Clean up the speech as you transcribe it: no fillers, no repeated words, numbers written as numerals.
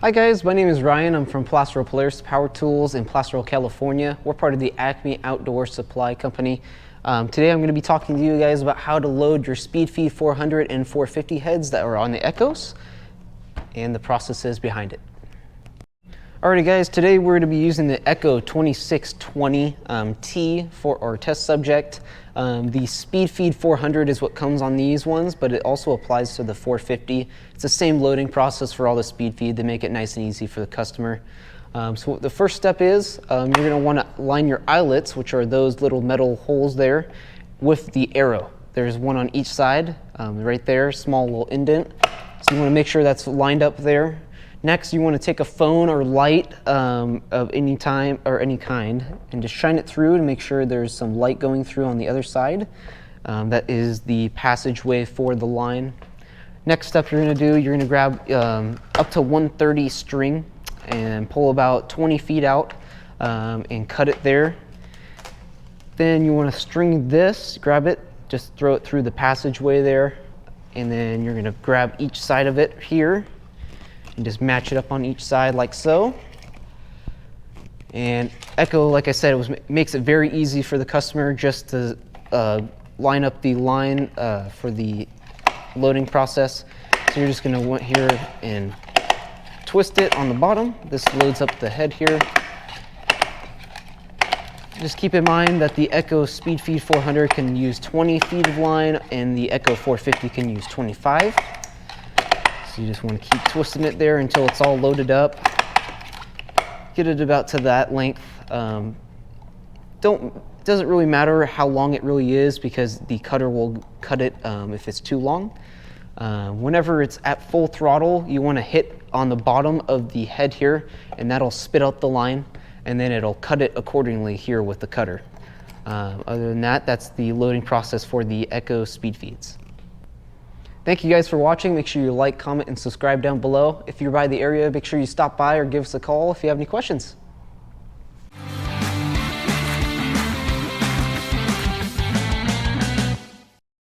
Hi guys, my name is Ryan. I'm from Plastro Polaris Power Tools in Plastro, California. We're part of the Acme Outdoor Supply Company. Today I'm going to be talking to you guys about how to load your Speedfeed 400 and 450 heads that are on the Echoes and the processes behind it. Alrighty guys, today we're going to be using the Echo 2620T for our test subject. The Speedfeed 400 is what comes on these ones, but it also applies to the 450. It's the same loading process for all the Speedfeed. They make it nice and easy for the customer. So the first step is you're going to want to line your eyelets, which are those little metal holes there, with the arrow. There's one on each side, right there, small little indent. So you want to make sure that's lined up there. Next, you want to take a phone or light of any time or any kind and just shine it through to make sure there's some light going through on the other side. That is the passageway for the line. Next step you're going to do, you're going to grab up to 130 string and pull about 20 feet out and cut it there. Then you want to string this, grab it, just throw it through the passageway there, and then you're going to grab each side of it here and just match it up on each side like so. And Echo, like I said, makes it very easy for the customer just to line up the line for the loading process. So you're just going to want here and twist it on the bottom. This loads up the head here. Just keep in mind that the Echo Speedfeed 400 can use 20 feet of line and the Echo 450 can use 25. So you just want to keep twisting it there until it's all loaded up. Get it about to that length. It doesn't really matter how long it really is because the cutter will cut it if it's too long. Whenever it's at full throttle, you want to hit on the bottom of the head here, and that'll spit out the line, and then it'll cut it accordingly here with the cutter. Other than that, that's the loading process for the Echo Speedfeeds. Thank you guys for watching. Make sure you like, comment, and subscribe down below. If you're by the area, make sure you stop by or give us a call if you have any questions.